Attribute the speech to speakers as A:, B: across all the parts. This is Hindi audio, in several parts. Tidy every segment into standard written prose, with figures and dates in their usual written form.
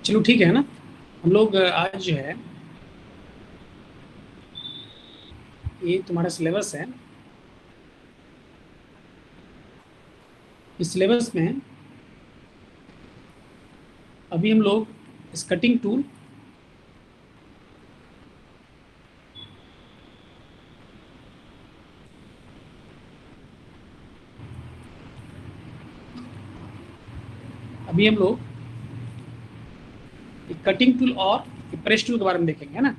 A: चलो ठीक है ना। हम लोग आज जो है ये तुम्हारा सिलेबस है। इस सिलेबस में अभी हम लोग इस कटिंग टूल अभी हम लोग एक कटिंग टूल और एक प्रेस टूल के बारे में देखेंगे, है ना।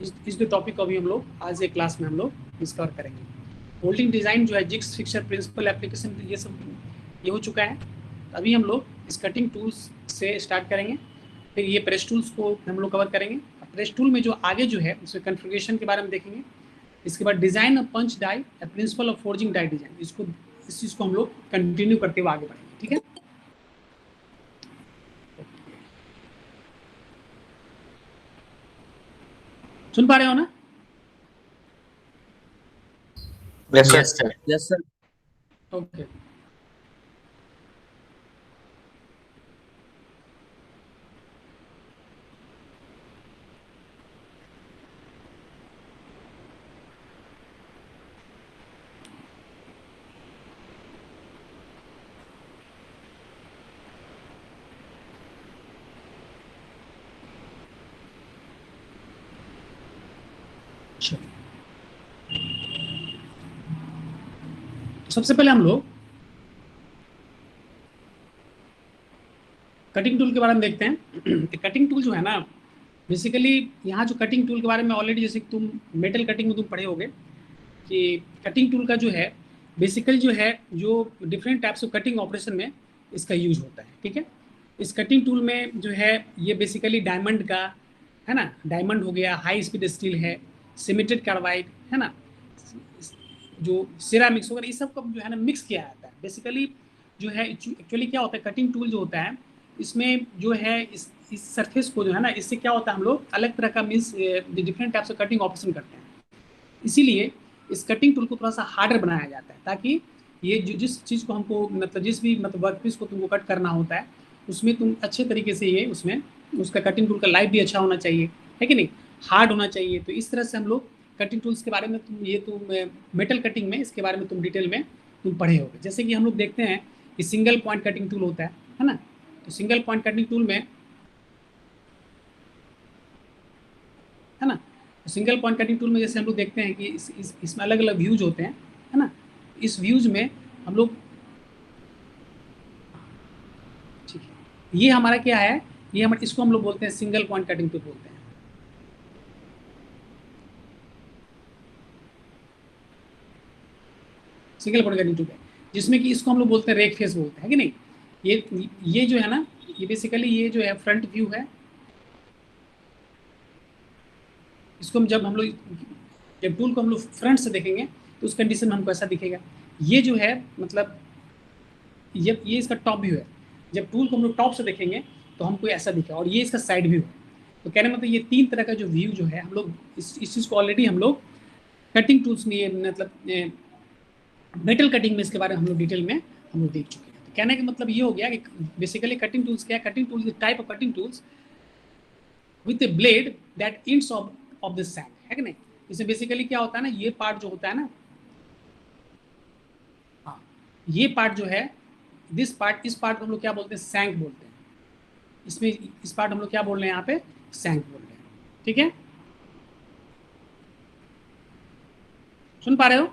A: इस दो टॉपिक को अभी हम लोग आज एक क्लास में हम लोग डिस्कवर करेंगे। होल्डिंग डिजाइन जो है, जिग्स, फिक्सर, प्रिंसिपल, एप्लीकेशन, ये सब ये हो चुका है। अभी हम लोग इस कटिंग टूल्स से स्टार्ट करेंगे, फिर ये प्रेस टूल्स को हम लोग कवर करेंगे। प्रेस टूल में जो आगे जो है उसमें कन्फिग्रेशन के बारे में देखेंगे। इसके बाद design of punch die, principle of forging die design, इस चीज़ को हम लोग कंटिन्यू करते हुए आगे बढ़ेंगे, ठीक है। सुन पा रहे हो ना?
B: Yes sir.
C: Yes sir.
A: Okay. सबसे पहले हम लोग कटिंग टूल के बारे में देखते हैं। कटिंग टूल जो है ना, बेसिकली यहाँ जो कटिंग टूल के बारे में ऑलरेडी जैसे तुम मेटल कटिंग में तुम पढ़े होगे कि कटिंग टूल का जो है बेसिकली जो है जो different types of cutting operation में इसका यूज होता है, ठीक है। इस कटिंग टूल में जो है ये बेसिकली डायमंड का है ना, डायमंड हो गया, हाई स्पीड स्टील है, सिमेटेड कार्बाइड है ना, जो सिरामिक्स वगैरह, ये सब को जो है ना मिक्स किया जाता है। बेसिकली जो है एक्चुअली क्या होता है, कटिंग टूल जो होता है इसमें जो है इस सरफेस को जो है ना, इससे क्या होता है हम लोग अलग तरह का means different types of cutting operation करते हैं। इसीलिए इस कटिंग टूल को थोड़ा सा हार्डर बनाया जाता है, ताकि ये जो जिस चीज़ को हमको मतलब जिस भी मतलब वर्क पीस को तुमको कट करना होता है उसमें तुम अच्छे तरीके से ये उसमें उसका कटिंग टूल का लाइफ भी अच्छा होना चाहिए, है कि नहीं, हार्ड होना चाहिए। तो इस तरह से हम लोग कटिंग टूल्स के बारे में तुम मेटल कटिंग में इसके बारे में तुम डिटेल में तुम पढ़े होगे। जैसे कि हम लोग देखते हैं कि सिंगल पॉइंट कटिंग टूल होता है ना। तो सिंगल पॉइंट कटिंग टूल में है ना, तो सिंगल पॉइंट कटिंग टूल में जैसे हम लोग देखते हैं कि इसमें अलग अलग व्यूज होते हैं, है ना। इस व्यूज में हम लोग ठीक है, ये हमारा क्या है, ये हमारे इसको हम लोग बोलते हैं सिंगल पॉइंट कटिंग टूल बोलते हैं। सिंगल पॉइंट कटिंग टूल है जिसमें कि इसको हम लोग बोलते हैं रेक फेस बोलते हैं कि नहीं। ये जो है ना, ये बेसिकली ये जो है फ्रंट व्यू है। इसको हम लोग जब टूल को हम लोग फ्रंट से देखेंगे तो उस कंडीशन में हमको ऐसा दिखेगा। ये जो है मतलब ये इसका टॉप व्यू है। जब टूल को हम लोग टॉप से देखेंगे तो हमको ऐसा दिखेगा, और ये इसका साइड व्यू है। तो कहने मतलब ये तीन तरह का जो व्यू जो है हम लोग इस चीज़ को ऑलरेडी हम लोग कटिंग टूल्स में मतलब मेटल कटिंग में इसके बारे में हम लोग डिटेल में हम लोग देख चुके हैं। तो कहने का मतलब ये हो गया कि बेसिकली कटिंग टूल्स क्या है, cutting tools type of cutting tools with a blade that ends of the shank, है कि नहीं। इसमें बेसिकली क्या होता है ना, ये पार्ट जो होता है ना, हाँ, ये पार्ट जो है इस पार्ट को हम लोग क्या बोलते हैं, सैंक बोलते हैं। इसमें इस पार्ट हम लोग क्या बोल रहे हैं, यहाँ पे सैंक बोल रहे हैं, ठीक है। सुन पा रहे हो?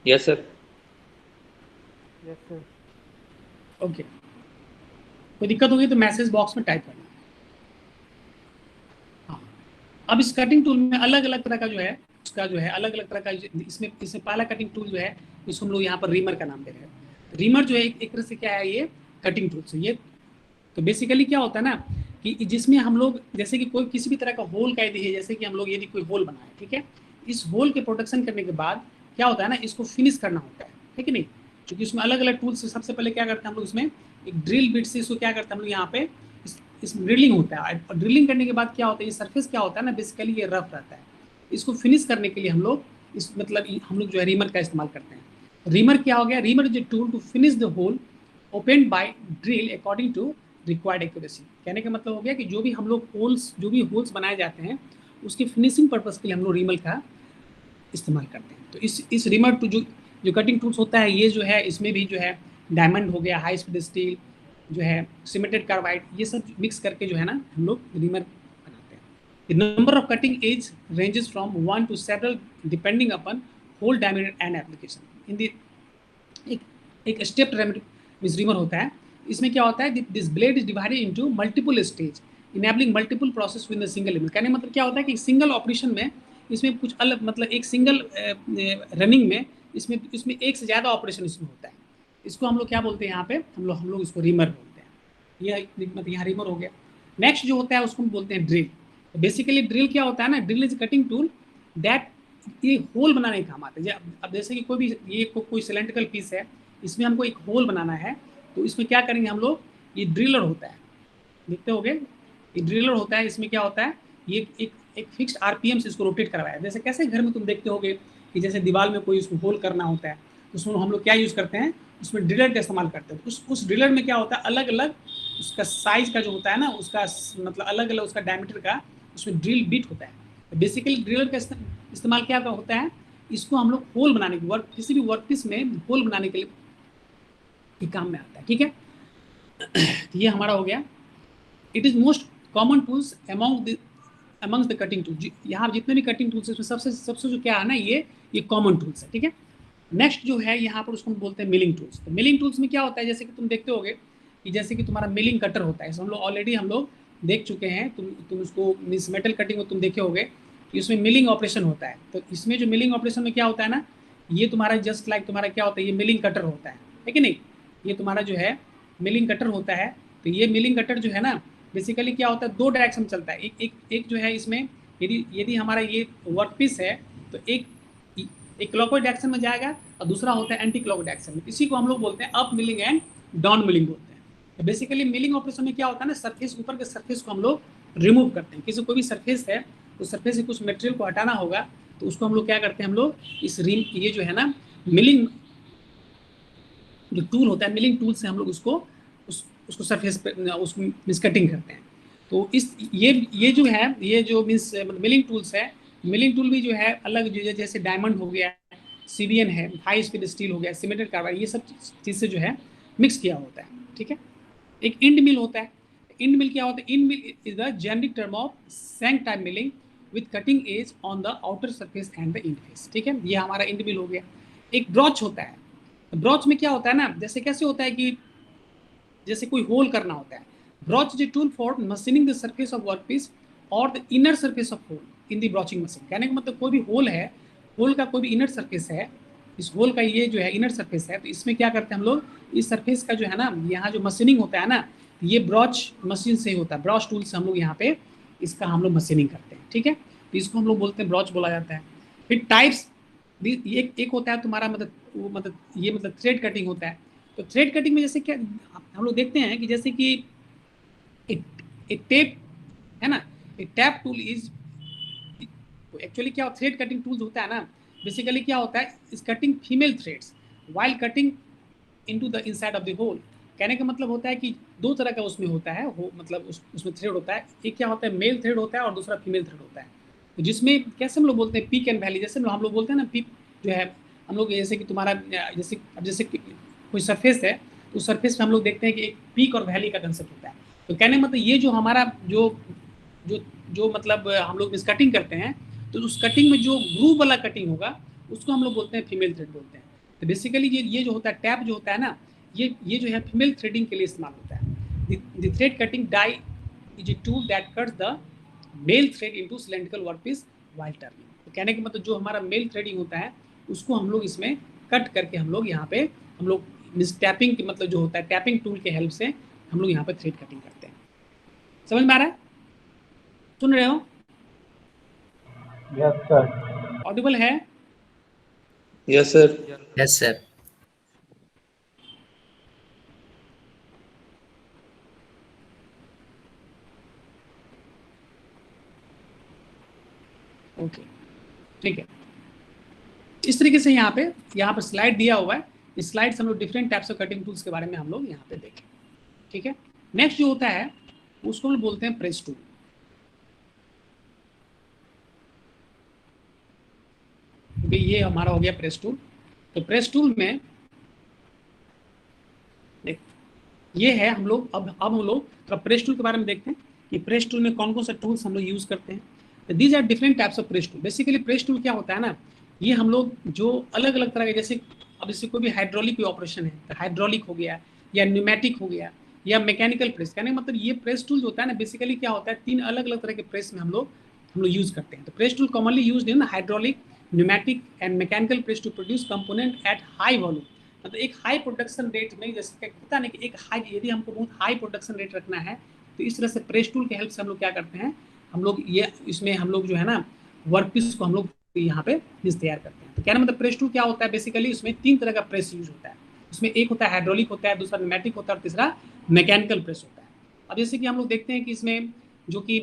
B: Yes sir.
C: Yes sir.
A: Okay, कोई दिक्कत होगी तो मैसेज बॉक्स में टाइप करना। हाँ, अब इस कटिंग टूल में अलग अलग तरह का जो है उसका जो है अलग अलग तरह का इसमें पहला कटिंग टूल जो है इसको हम लोग यहाँ पर रीमर का नाम दे रहे हैं। रीमर जो है एक तरह से क्या है, ये कटिंग टूल से ये तो बेसिकली क्या होता है ना कि जिसमें हम लोग जैसे कि कोई किसी भी तरह का होल का यदि है, जैसे कि हम लोग यदि कोई होल बनाए, ठीक है, इस होल के प्रोटेक्शन करने के बाद क्या होता है ना, इसको फिनिश करना होता है कि नहीं। क्योंकि उसमें अलग अलग टूल्स से सबसे पहले क्या करते हैं हम लोग, इसमें एक ड्रिल बिट से इसको क्या करते हैं हम लोग यहाँ पे इसमें ड्रिलिंग होता है। और ड्रिलिंग करने के बाद क्या होता है, ये सरफेस क्या होता है ना, बेसिकली ये रफ रहता है। इसको फिनिश करने के लिए हम लोग इस मतलब हम लोग जो है रीमर का इस्तेमाल करते हैं। रीमर क्या हो गया? Reamer is a tool to finish the hole open by drill according to required accuracy. कहने का मतलब हो गया कि जो भी हम लोग होल्स, जो भी होल्स बनाए जाते हैं उसकी फिनिशिंग पर्पस के लिए हम लोग रीमर का इस्तेमाल करते हैं। तो इस रीमर टू जो कटिंग टूल्स होता है, ये जो है इसमें भी जो है डायमंड हो गया, हाई स्पीड स्टील जो है, सीमेंटेड कार्बाइड, ये सब मिक्स करके जो है ना हम लोग रीमर बनाते हैं। The number of cutting edge ranges from 1 to several depending upon hole diameter and application. In the एक एक स्टेप रीमर होता है। इसमें क्या होता है? This blade is divided into multiple stage enabling multiple process with the single reamer. कहने मतलब क्या होता है कि सिंगल ऑपरेशन में इसमें कुछ अलग, मतलब एक सिंगल रनिंग में इसमें इसमें एक से ज़्यादा ऑपरेशन इसमें होता है। इसको हम लोग क्या बोलते हैं यहाँ पे? हम लोग इसको रीमर बोलते हैं। ये मतलब यहाँ रीमर हो गया। नेक्स्ट जो होता है उसको हम बोलते हैं ड्रिल। तो बेसिकली ड्रिल क्या होता है ना? Drill is cutting tool that ये होल बनाने का काम आता है। अब जैसे कि कोई भी ये कोई सिलेंड्रिकल पीस है, इसमें हमको एक होल बनाना है, तो इसमें क्या करेंगे हम लोग? ये ड्रिलर होता है, देखते होगे, ये ड्रिलर होता है। इसमें क्या होता है? ये एक फिक्स्ड आरपीएम से इसको रोटेट करवाया। जैसे कैसे घर में तुम देखते होगे कि जैसे दीवार में कोई इसको होल करना होता है, तो उसमें हम लोग क्या यूज़ करते हैं? उसमें ड्रिलर का इस्तेमाल करते हैं। तो उस ड्रिलर में क्या होता है? अलग अलग उसका साइज का जो होता है ना, उसका मतलब अलग अलग उसका डायमीटर का उसमें ड्रिल बिट होता है। तो बेसिकली ड्रिलर का इस्तेमाल क्या होता है? इसको हम लोग होल बनाने के वर्क, किसी भी वर्क पीस में होल बनाने के लिए काम में आता है। ठीक है, ये हमारा हो गया। It is most common tools amongst the cutting tool. यहाँ जितने भी कटिंग टूल्स है उसमें सबसे सबसे जो क्या है ना, ये कॉमन टूल्स है। ठीक है, नेक्स्ट जो है यहाँ पर उसको हम बोलते हैं मिलिंग टूल्स। तो मिलिंग टूल्स में क्या होता है? जैसे कि तुम देखते होगे कि जैसे कि तुम्हारा मिलिंग कटर होता है, हम लोग ऑलरेडी हम लोग देख चुके हैं। तुम उसको मीन्स मेटल कटिंग में तुम देखे होगे कि उसमें मिलिंग ऑपरेशन होता है। तो इसमें जो मिलिंग ऑपरेशन में क्या होता है ना, ये तुम्हारा जस्ट लाइक तुम्हारा क्या होता है? ये मिलिंग कटर होता है कि नहीं? ये तुम्हारा जो है मिलिंग कटर होता है। तो ये मिलिंग कटर जो है ना, बेसिकली क्या होता है? दो डायरेक्शन चलता है। एक जो है इसमें, यदि यदि हमारा ये वर्क पीस है तो एक क्लॉकवाइज डायरेक्शन में जाएगा और दूसरा होता है एंटी क्लॉकवाइज डायरेक्शन में। इसी को हम लोग बोलते हैं up milling and down milling बोलते हैं। तो बेसिकली मिलिंग ऑपरेशन में क्या होता है ना, सरफेस, ऊपर के सरफेस को हम लोग रिमूव करते हैं। किसी कोई भी सरफेस है तो सरफेस से कुछ मटेरियल को हटाना होगा, तो उसको हम लोग क्या करते हैं? हम लोग इस रिम, ये जो है ना मिलिंग जो टूल होता है, मिलिंग टूल से हम लोग उसको सरफेस पे उसको मिस कटिंग करते हैं। तो इस ये जो है, ये जो मीन्स मिलिंग टूल्स है, मिलिंग टूल भी जो है अलग, जो जैसे डायमंड हो गया, सीबीएन है, हाई स्पीड स्टील हो गया, सीमेंटेड कार्बाइड, ये सब चीज़ से जो है मिक्स किया होता है। ठीक है, एक इंड मिल होता है। इंड मिल क्या होता है? End mill is the generic term of shank type milling with cutting edge on the outer surface and the end face. ठीक है, ये हमारा इंड मिल हो गया। एक ब्रॉच होता है। ब्रॉच में क्या होता है ना, जैसे कैसे होता है कि जैसे कोई होल करना होता है। Broach is a tool for machining the surface of work piece और the inner surface of hole in the broaching machine. कहने का मतलब कोई भी होल है, होल का कोई भी इनर सरफेस है, इस होल का ये जो है इनर सरफेस है, तो इसमें क्या करते हैं हम लोग? इस सरफेस का जो है ना, यहाँ जो मशीनिंग होता है ना, ये ब्रॉच मशीन से ही होता है। ब्रॉच टूल से हम लोग यहाँ पे इसका हम लोग मशीनिंग करते हैं। ठीक है, तो इसको हम लोग बोलते हैं ब्रॉच बोला जाता है। फिर टाइप्स, एक होता है तुम्हारा मतलब वो मतलब ये मतलब थ्रेड कटिंग होता है। तो थ्रेड कटिंग में जैसे क्या हम लोग देखते हैं कि जैसे कि एक एक टेप है ना, एक टैप टूल इज, तो एक्चुअली क्या थ्रेड कटिंग टूल्स होता है ना, बेसिकली क्या होता है? Is cutting female threads while cutting into the inside of the hole. कहने का मतलब होता है कि दो तरह का उसमें होता है, हो मतलब उसमें थ्रेड होता है। एक क्या होता है? मेल थ्रेड होता है और दूसरा फीमेल थ्रेड होता है। तो जिसमें कैसे हम लोग बोलते हैं पीक एंड वैली, जैसे हम लोग बोलते हैं ना पीक जो है, हम लोग जैसे कि तुम्हारा जैसे कोई सरफेस है, तो उस सरफेस पे हम लोग देखते हैं कि एक पीक और वैली का कंसेप्ट होता है। तो कहने का मतलब ये जो हमारा जो जो जो मतलब हम लोग इस कटिंग करते हैं, तो उस कटिंग में जो ग्रूव वाला कटिंग होगा उसको हम लोग बोलते हैं फीमेल थ्रेड बोलते हैं। तो बेसिकली ये जो होता है टैप जो होता है ना, ये जो है फीमेल थ्रेडिंग के लिए इस्तेमाल होता है। The thread cutting die is a tool that cuts the male thread into cylindrical workpiece while turning. तो कहने का मतलब जो हमारा मेल थ्रेडिंग होता है उसको हम लोग इसमें कट करके हम लोग यहाँ पे हम लोग मिस टैपिंग की मतलब जो होता है टैपिंग टूल के हेल्प से हम लोग यहाँ पे थ्रेड कटिंग करते हैं। समझ में आ रहा है? सुन रहे हो?
C: Yes, sir.
A: ऑडिबल है?
B: Yes, sir.
D: Yes, sir.
A: Okay, ठीक है। इस तरीके से यहाँ पे स्लाइड दिया हुआ है। इस स्लाइड से हम लोग different types of cutting tools के बारे में हम लोग यहाँ पे देखें। ठीक है, नेक्स्ट जो होता है उसको हम बोलते हैं प्रेस टूल। ये हमारा हो गया प्रेस टूल। तो प्रेस टूल में देख ये है हम लोग अब हम लोग तो प्रेस टूल के बारे में देखते हैं कि प्रेस टूल में कौन कौन सा टूल्स हम लोग यूज करते हैं। तो these are different types of press tool. Basically press tool क्या होता है ना, ये हम लोग जो अलग अलग तरह के, जैसे अब जैसे कोई भी हाइड्रोलिक कोई ऑपरेशन है तो हाइड्रोलिक हो गया या न्यूमेटिक हो गया या मैकेनिकल प्रेस, कहने का मतलब ये प्रेस टूल जो होता है ना बेसिकली क्या होता है, 3 अलग अलग तरह के प्रेस में हम लोग यूज करते हैं। तो press tool commonly used in hydraulic, pneumatic and mechanical press to produce component at high volume. मतलब एक हाई प्रोडक्शन रेट में, जैसे पता नहीं कि एक हाई, यदि हमको बहुत हाई प्रोडक्शन रेट रखना है तो इस तरह से प्रेस टूल के हेल्प से हम लोग क्या करते हैं, हम लोग ये इसमें हम लोग जो है ना वर्कपीस को हम लोग यहाँ पे तैयार करते हैं। तो क्या मतलब प्रेस टूल क्या होता है, बेसिकली उसमें 3 तरह का प्रेस यूज होता है। उसमें एक होता है हाइड्रोलिक होता है, दूसरा न्यूमेटिक होता है और तीसरा मैकेनिकल प्रेस होता है। अब जैसे कि हम लोग देखते हैं कि इसमें जो कि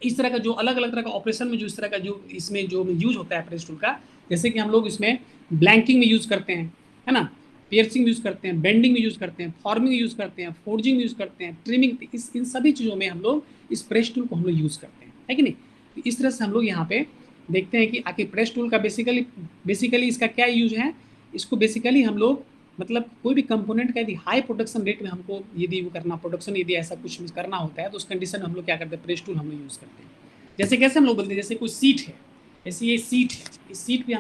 A: इस तरह का जो अलग अलग तरह का ऑपरेशन में जो इस तरह का जो इसमें जो यूज होता है प्रेस टूल का, जैसे कि हम लोग इसमें ब्लैंकिंग में यूज करते हैं, है ना, पियर्सिंग में यूज करते हैं, बेंडिंग में यूज करते हैं, फॉर्मिंग में यूज करते हैं, फोर्जिंग में यूज करते हैं, ट्रिमिंग, इन सभी चीजों में हम लोग इस प्रेस टूल को हम लोग यूज करते हैं, है कि नहीं। तो इस तरह से हम लोग यहाँ पे देखते हैं कि आखिर प्रेस टूल का बेसिकली इसका क्या यूज है। इसको बेसिकली हम लोग मतलब कोई भी कंपोनेंट का यदि हाई प्रोडक्शन रेट में हमको यदि वो करना प्रोडक्शन यदि ऐसा कुछ करना होता है तो उस कंडीशन में हम लोग क्या करते हैं, प्रेस टूल हम लोग यूज करते हैं। जैसे कैसे हम लोग बोलते हैं, जैसे कोई सीट है, जैसे ये सीट है, इस सीट पे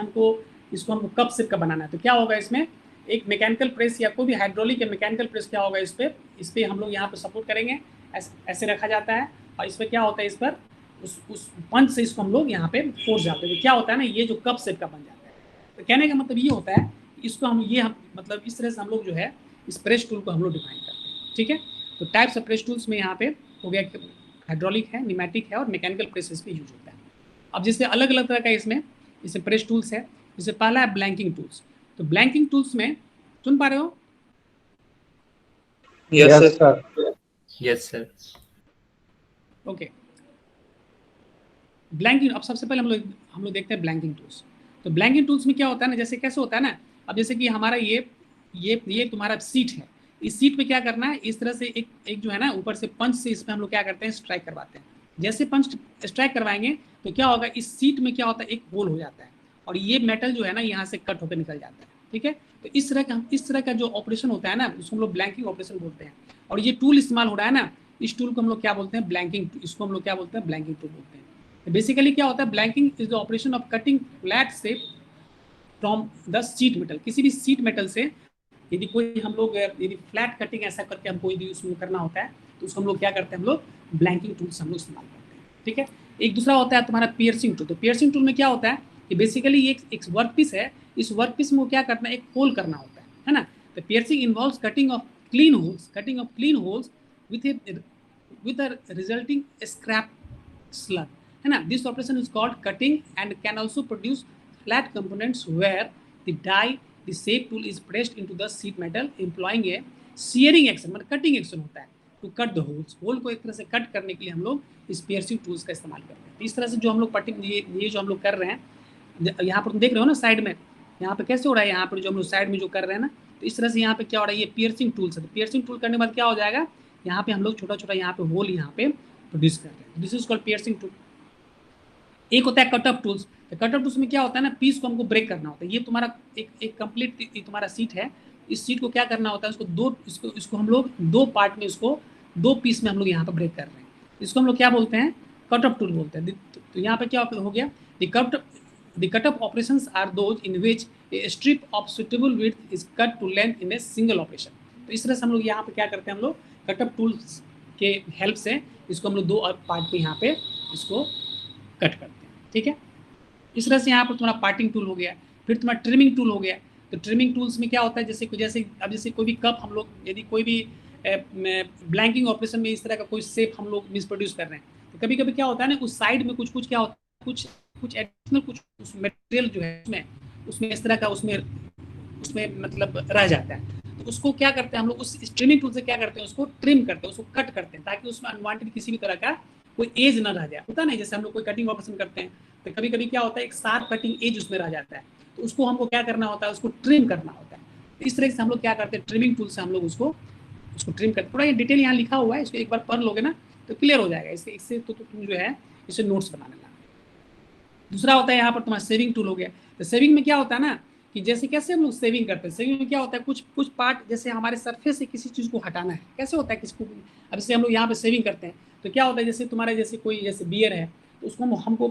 A: इसको हमको कप शेप का बनाना है तो क्या होगा, इसमें एक मैकेनिकल प्रेस या कोई भी हाइड्रोलिक या मैकेनिकल प्रेस क्या होगा, इस पे हम लोग यहाँ पे सपोर्ट करेंगे, ऐसे रखा जाता है और इस पर क्या होता है, इस पर उस पंच से इसको हम लोग यहाँ पे फोर्स जाते हैं। तो क्या होता है ना, ये जो कप शेप का बन जाता है। तो कहने का मतलब ये होता है इसको हम मतलब इस तरह से हम लोग जो है इस प्रेस टूल को हम लोग डिफाइन करते हैं। ठीक है, तो टाइप्स ऑफ प्रेस टूल्स में यहाँ पे हो गया हाइड्रोलिक है, न्यूमेटिक है और मैकेनिकल प्रेस पे यूज होता है। अब जैसे अलग अलग तरह का इसमें प्रेस टूल्स है। जैसे पहला है ब्लैंकिंग टूल्स। तो ब्लैंकिंग टूल्स में सुन पा रहे हो?
B: Yes sir.
D: Yes sir.
A: Okay, blanking, अब सबसे पहले हम लोग देखते हैं ब्लैंकिंग टूल्स। तो ब्लैंकिंग टूल्स में क्या होता है ना, जैसे कैसे होता है ना, अब जैसे कि हमारा ये तुम्हारा सीट है, इस सीट पे क्या करना है, इस तरह से एक जो है ना ऊपर से पंच से इसमें हम लोग क्या करते हैं, स्ट्राइक करवाते हैं। जैसे पंच स्ट्राइक करवाएंगे तो क्या होगा, इस सीट में क्या होता है, एक होल हो जाता है और ये मेटल जो है ना यहाँ से कट होकर निकल जाता है। ठीक है, तो इस तरह का जो ऑपरेशन होता है ना उसको हम लोग ब्लैंकिंग ऑपरेशन बोलते हैं। और ये टूल इस्तेमाल हो रहा है ना, इस टूल को हम लोग क्या बोलते हैं, ब्लैंकिंग, इसको हम लोग क्या बोलते हैं, ब्लैंकिंग टूल बोलते हैं। बेसिकली क्या होता है, blanking is the operation of cutting flat shape from the seat metal. किसी भी सीट मेटल से यदि कोई हम लोग यदि फ्लैट कटिंग ऐसा करके हमको यदि उसमें करना होता है तो उसको हम लोग क्या करते हैं, हम लोग ब्लैंकिंग टूल्स हम लोग इस्तेमाल करते हैं। ठीक है, एक दूसरा होता है तुम्हारा पियर्सिंग टूल। तो पियर्सिंग टूल में क्या होता है कि बेसिकली ये एक वर्क पीस है, इस वर्क पीस में क्या करना है, एक होल करना होता है ना। तो piercing involves cutting of clean holes with a resulting scrap slug, है ना। This operation is called cutting and can also produce flat components where the shape tool is pressed into the sheet metal employing a shearing action, मतलब कटिंग एक्शन होता है to cut the holes। Hole को एक तरह से कट करने के लिए हम लोग इस पियर्सिंग टूल्स का इस्तेमाल करते हैं। इस तरह से जो हम लोग ये जो हम लोग कर रहे हैं, यहाँ पर तुम देख रहे हो ना साइड में, यहाँ पे कैसे हो रहा है, यहाँ पर जो हम लोग साइड में जो कर रहे हैं ना, तो इस तरह से यहाँ पे क्या हो रहा है, ये पियर्सिंग टूल्स है। तो पियर्सिंग टूल करने के बाद क्या हो जाएगा, यहाँ पे हम लोग छोटा छोटा यहाँ पे होल यहाँ पे प्रोड्यूस कर रहे हैं। This is called piercing tool. एक होता है कटअप टूल्स। तो कटअप टूल्स में क्या होता है ना, पीस को हमको ब्रेक करना होता है। ये तुम्हारा एक कंप्लीट तुम्हारा सीट है, इस सीट को क्या करना होता है, इसको हम लोग 2 पार्ट में, इसको 2 पीस में हम लोग यहाँ पर ब्रेक कर रहे हैं। इसको हम लोग क्या बोलते हैं, कटअप टूल बोलते हैं। तो यहाँ पे क्या हो गया, the cut-up operations are those in which a strip of suitable width is cut to length in a single operation। तो इस तरह से हम लोग यहाँ पे क्या करते हैं, हम लोग कटअप टूल्स के हेल्प से इसको हम लोग 2 पार्ट में यहाँ पे इसको कट करते हैं। ठीक है, इस तरह से यहाँ पर तुम्हारा पार्टिंग टूल हो गया। फिर तुम्हारा ट्रिमिंग टूल हो गया। तो ट्रिमिंग टूल्स में क्या होता है, जैसे कोई भी कप हम लोग यदि कोई भी ब्लैंकिंग ऑपरेशन में इस तरह का कोई शेप हम लोग मिस प्रोड्यूस कर रहे हैं, तो कभी कभी क्या होता है ना, उस साइड में कुछ क्या होता है, कुछ एडिशनल कुछ मटेरियल जो है उसमें इस तरह का उसमें मतलब रह जाता है। तो उसको क्या करते हैं हम लोग, उस ट्रिमिंग टूल से क्या करते हैं, उसको ट्रिम करते हैं, उसको कट करते हैं, ताकि उसमें अनवांटेड किसी भी तरह का कोई एज ना रह जाए। होता नहीं, जैसे हम लोग कोई कटिंग ऑपरेशन करते हैं तो कभी कभी क्या होता है, एक शार्प कटिंग एज उसमें रह जाता है, तो उसको हमको क्या करना होता है, उसको ट्रिम करना होता है। तो इस तरह से हम लोग क्या करते हैं, ट्रिमिंग टूल से हम लोग उसको ट्रिम करते हैं। थोड़ा ये डिटेल यहाँ लिखा हुआ है, इसको एक बार पढ़ लोगे ना तो क्लियर हो जाएगा। इससे तो तुम जो है इसे नोट्स बनाने लगा। दूसरा होता है यहाँ पर तुम्हारा सेविंग टूल हो गया। तो सेविंग में क्या होता है ना कि जैसे कैसे हम लोग सेविंग करते हैं, सेविंग में क्या होता है, कुछ पार्ट जैसे हमारे सरफेस से किसी चीज़ को हटाना है, कैसे होता है किसको, अब जैसे हम लोग यहाँ पे सेविंग करते हैं तो क्या होता है, जैसे तुम्हारे जैसे कोई जैसे बियर है तो उसको हमको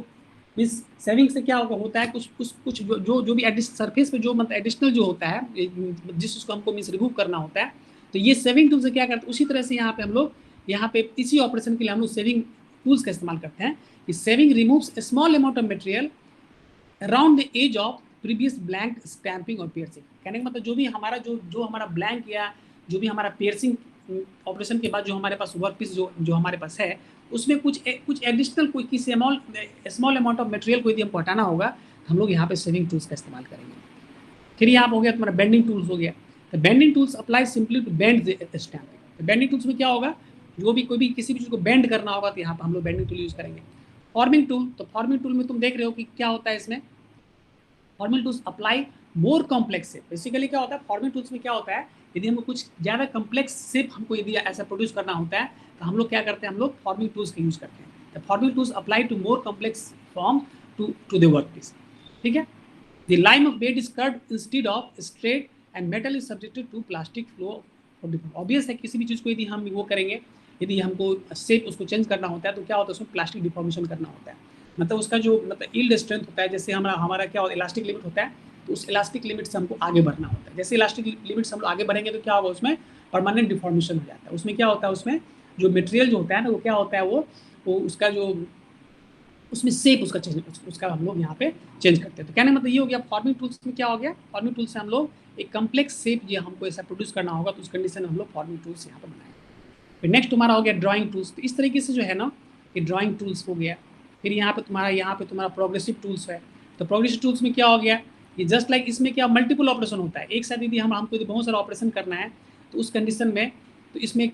A: मीन्स सेविंग से क्या होता है, कुछ जो भी सरफेस पे जो मतलब एडिशनल जो होता है जिस उसको हमको मीन्स रिमूव करना होता है, तो ये सेविंग टूल से क्या करते हैं, उसी तरह से यहाँ पे हम लोग यहाँ पे इसी ऑपरेशन के लिए हम लोग सेविंग टूल्स का इस्तेमाल करते हैं। कि saving removes a small amount of material around the edge of previous blank stamping और piercing। कहने का मतलब जो भी हमारा जो हमारा ब्लैंक या जो भी हमारा piercing ऑपरेशन के बाद जो हमारे पास वर्क पीस जो हमारे पास है, उसमें कुछ एडिशनल कोई किसी स्मॉल अमाउंट ऑफ मटेरियल को यदि हमको हटाना होगा तो हम लोग यहाँ पे सेविंग टूल्स का इस्तेमाल करेंगे। फिर यहाँ हो गया तुम्हारा बेंडिंग टूल्स हो गया। तो bending tools apply simply to bend the stamping. तो बेंडिंग टूल्स में क्या होगा, जो भी कोई भी किसी भी चीज़ को बेंड करना होगा तो यहाँ पर हम लोग बेंडिंग टूल यूज़ करेंगे। फॉर्मिंग टूल, तो फॉर्मिंग टूल में तुम देख रहे हो कि क्या होता है, इसमें forming tools apply more complex shape. Basically क्या होता है फॉर्मिंग टूल्स में, क्या होता है यदि हमको कुछ ज़्यादा कॉम्प्लेक्स शेप हमको यदि ऐसा प्रोड्यूस करना होता है तो हम लोग क्या करते हैं, हम लोग फॉर्मिंग टूल्स का यूज़ करते हैं। तो forming tools apply to more complex form to the work piece. ठीक है। The line of bed is curved instead of straight and metal is subjected to plastic flow. Obvious है किसी भी चीज़ को यदि हम वो करेंगे, यदि हमको शेप उसको चेंज करना होता है तो क्या होता है, उसमें प्लास्टिक डिफॉर्मेशन करना होता है। मतलब उसका जो मतलब यील्ड स्ट्रेंथ होता है, जैसे हमारा क्या होता है, इलास्टिक लिमिट होता है, तो उस इलास्टिक लिमिट से हमको आगे बढ़ना होता है। जैसे इलास्टिक लिमिट से हम लोग आगे बढ़ेंगे तो क्या होगा, उसमें परमानेंट डिफॉर्मेशन हो जाता है। उसमें क्या होता है, उसमें जो मटेरियल जो होता है ना वो क्या होता है, वो उसका जो उसमें शेप उसका हम लोग यहाँ पे चेंज करते हैं। तो कहने मतलब ये हो गया फॉर्मिंग टूल्स में क्या हो गया, फॉर्मिंग टूल से हम लोग एक कम्प्लेक्स शेप जो हमको ऐसा प्रोड्यूस करना होगा तो उस कंडीशन में हम लोग फॉर्मिंग टूल्स यहाँ पर बनाएंगे। फिर नेक्स्ट तुम्हारा हो गया ड्राइंग टूल्स। तो इस तरीके से जो है ना ये ड्राइंग टूल्स हो गया। फिर यहाँ पे तुम्हारा प्रोग्रेसिव टूल्स है। तो प्रोग्रेसिव टूल्स में क्या हो गया, ये जस्ट लाइक इसमें क्या मल्टीपल ऑपरेशन होता है एक साथ, यदि हमको यदि बहुत सारा ऑपरेशन करना है तो उस कंडीशन में तो इसमें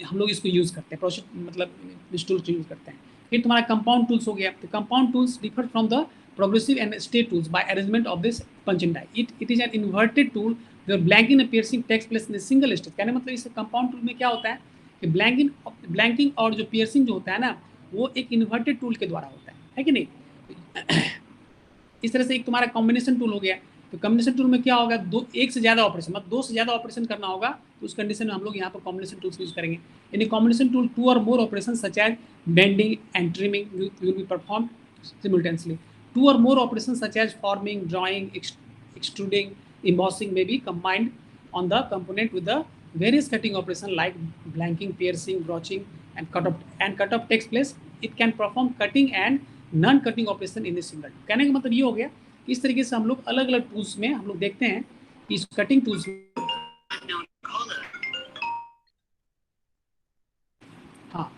A: हम लोग इसको यूज़ करते हैं, प्रोसेस मतलब इस टूल को यूज़ करते हैं। फिर तुम्हारा कंपाउंड टूल्स हो गया। तो compound tools differ from the progressive and state tools by arrangement of this punching die. It is an inverted tool where blanking and piercing takes place in single stage. कहने मतलब इस कंपाउंड टूल में क्या होता है कि ब्लैंकिंग और जो पियर्सिंग जो होता है ना वो एक इन्वर्टेड टूल के द्वारा होता है कि नहीं। इस तरह से एक तुम्हारा कॉम्बिनेशन टूल हो गया। तो कॉम्बिनेशन टूल में क्या होगा, एक से ज़्यादा ऑपरेशन मतलब दो से ज़्यादा ऑपरेशन करना होगा तो उस कंडीशन में हम लोग यहाँ पर कॉम्बिनेशन टूल्स यूज़ करेंगे। यानी कॉम्बिनेशन टूल 2 और more operation such as bending and trimming will be perform simultaneously. 2 और more operation such as forming, drawing, extruding, embossing may be combined on the component with the various cutting operation like blanking, piercing, broaching and cut off takes place. It can perform cutting and non-cutting operation in a single tool। कहने का मतलब ये हो गया कि इस तरीके से हम लोग अलग अलग टूल्स में हम लोग देखते हैं कि इस कटिंग टूल्स में हाँ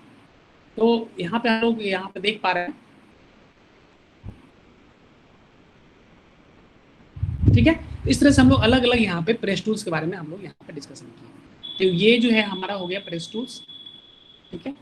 A: तो यहाँ पे हम लोग यहाँ पे देख पा रहे हैं। ठीक है। इस तरह से हम लोग अलग अलग यहाँ पे प्रेस टूल्स के बारे में हम लोग यहाँ पे डिस्कशन किए। तो ये जो है हमारा हो गया प्रेस टूल्स। ठीक है।